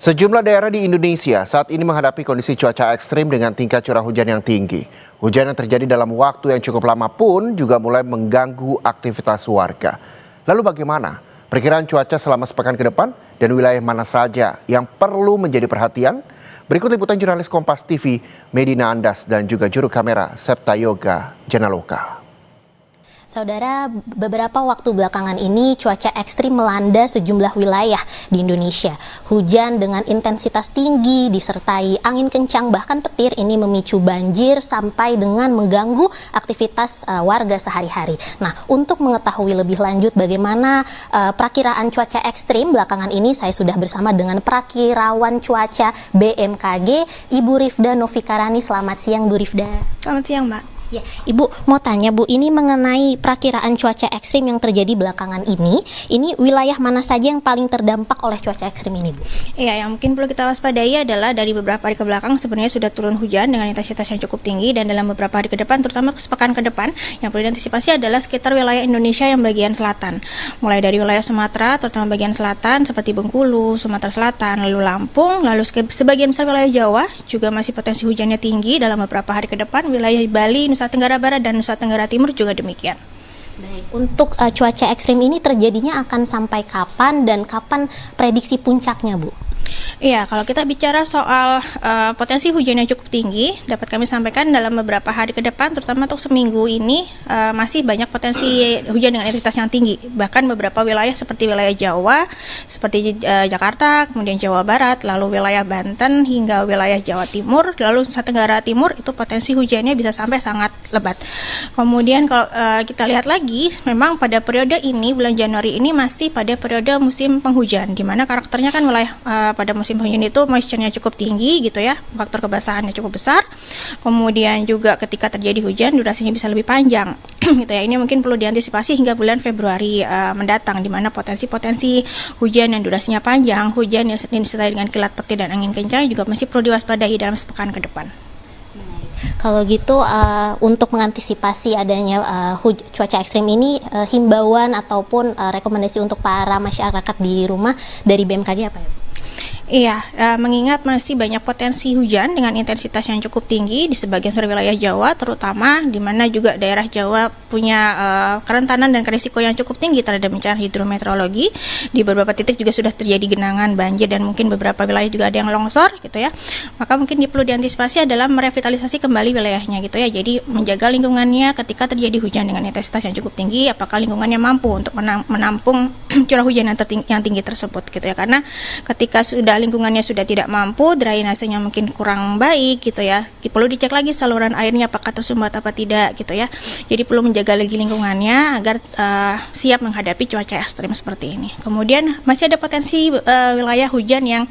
Sejumlah daerah di Indonesia saat ini menghadapi kondisi cuaca ekstrim dengan tingkat curah hujan yang tinggi. Hujan yang terjadi dalam waktu yang cukup lama pun juga mulai mengganggu aktivitas warga. Lalu bagaimana perkiraan cuaca selama sepekan ke depan dan wilayah mana saja yang perlu menjadi perhatian? Berikut liputan jurnalis Kompas TV Medina Andas dan juga juru kamera Septa Yoga Janaloka. Saudara, beberapa waktu belakangan ini cuaca ekstrim melanda sejumlah wilayah di Indonesia. Hujan dengan intensitas tinggi disertai angin kencang bahkan petir ini memicu banjir sampai dengan mengganggu aktivitas warga sehari-hari. Nah, untuk mengetahui lebih lanjut bagaimana perakiraan cuaca ekstrim belakangan ini, saya sudah bersama dengan Prakirawan Cuaca BMKG, Ibu Rifda Novikarani. Selamat siang, Bu Rifda. Selamat siang, Mbak. Ya, Ibu mau tanya Bu, ini mengenai perakiraan cuaca ekstrim yang terjadi belakangan ini wilayah mana saja yang paling terdampak oleh cuaca ekstrim ini, Bu? Iya, yang mungkin perlu kita waspadai adalah dari beberapa hari ke belakang sebenarnya sudah turun hujan dengan intensitas yang cukup tinggi, dan dalam beberapa hari ke depan, terutama sepekan ke depan, yang perlu diantisipasi adalah sekitar wilayah Indonesia yang bagian selatan. Mulai dari wilayah Sumatera, terutama bagian selatan seperti Bengkulu, Sumatera Selatan, lalu Lampung, lalu sebagian besar wilayah Jawa juga masih potensi hujannya tinggi dalam beberapa hari ke depan. Wilayah Bali, Nusa Tenggara Barat dan Nusa Tenggara Timur juga demikian. Baik, untuk cuaca ekstrim ini terjadinya akan sampai kapan dan kapan prediksi puncaknya, Bu? Iya, kalau kita bicara soal potensi hujan yang cukup tinggi, dapat kami sampaikan dalam beberapa hari ke depan, terutama untuk seminggu ini masih banyak potensi hujan dengan intensitas yang tinggi. Bahkan beberapa wilayah seperti wilayah Jawa, seperti Jakarta, kemudian Jawa Barat, lalu wilayah Banten hingga wilayah Jawa Timur, lalu Nusa Tenggara Timur, itu potensi hujannya bisa sampai sangat lebat. Kemudian kalau kita lihat lagi, memang pada periode ini, bulan Januari ini masih pada periode musim penghujan, di mana karakternya kan wilayah pada musim hujan itu moisture-nya cukup tinggi gitu ya, faktor kebasahannya cukup besar. Kemudian juga ketika terjadi hujan durasinya bisa lebih panjang gitu ya. Ini mungkin perlu diantisipasi hingga bulan Februari mendatang, di mana potensi-potensi hujan yang durasinya panjang, hujan yang disertai dengan kilat petir dan angin kencang juga masih perlu diwaspadai dalam sepekan ke depan. Kalau gitu untuk mengantisipasi adanya cuaca ekstrim ini, himbauan ataupun rekomendasi untuk para masyarakat di rumah dari BMKG apa ya, Bu? Iya, mengingat masih banyak potensi hujan dengan intensitas yang cukup tinggi di sebagian besar wilayah Jawa, terutama di mana juga daerah Jawa punya kerentanan dan risiko yang cukup tinggi terhadap bencana hidrometeorologi. Di beberapa titik juga sudah terjadi genangan banjir dan mungkin beberapa wilayah juga ada yang longsor gitu ya. Maka mungkin perlu diantisipasi adalah merevitalisasi kembali wilayahnya gitu ya. Jadi menjaga lingkungannya ketika terjadi hujan dengan intensitas yang cukup tinggi, apakah lingkungannya mampu untuk menampung curah hujan yang tinggi tersebut gitu ya. Karena ketika lingkungannya sudah tidak mampu, drainasenya mungkin kurang baik gitu ya, perlu dicek lagi saluran airnya apakah tersumbat apa tidak gitu ya. Jadi perlu menjaga lagi lingkungannya agar siap menghadapi cuaca ekstrim seperti ini. Kemudian masih ada potensi wilayah hujan yang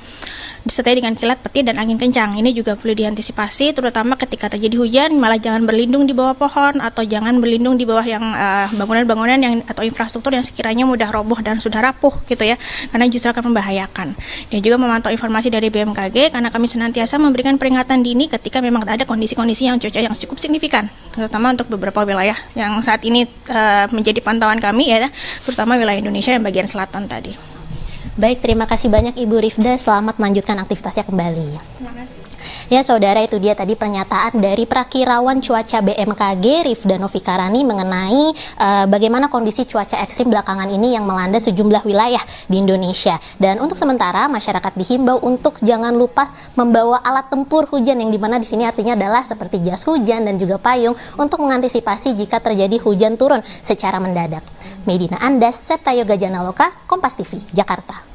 disertai dengan kilat petir dan angin kencang. Ini juga perlu diantisipasi, terutama ketika terjadi hujan malah jangan berlindung di bawah pohon atau jangan berlindung di bawah yang bangunan-bangunan yang atau infrastruktur yang sekiranya mudah roboh dan sudah rapuh gitu ya, karena justru akan membahayakan. Dan juga memantau informasi dari BMKG, karena kami senantiasa memberikan peringatan dini ketika memang ada kondisi-kondisi yang cuaca yang cukup signifikan, terutama untuk beberapa wilayah yang saat ini menjadi pantauan kami ya, terutama wilayah Indonesia yang bagian selatan tadi. Baik, terima kasih banyak Ibu Rifda. Selamat melanjutkan aktivitasnya kembali. Terima kasih. Ya saudara, itu dia tadi pernyataan dari Prakirawan Cuaca BMKG Rifda Novikarani mengenai bagaimana kondisi cuaca ekstrim belakangan ini yang melanda sejumlah wilayah di Indonesia. Dan untuk sementara masyarakat dihimbau untuk jangan lupa membawa alat tempur hujan, yang dimana di sini artinya adalah seperti jas hujan dan juga payung untuk mengantisipasi jika terjadi hujan turun secara mendadak. Medina Andas, Septa Yoga Janaloka, Kompas TV, Jakarta.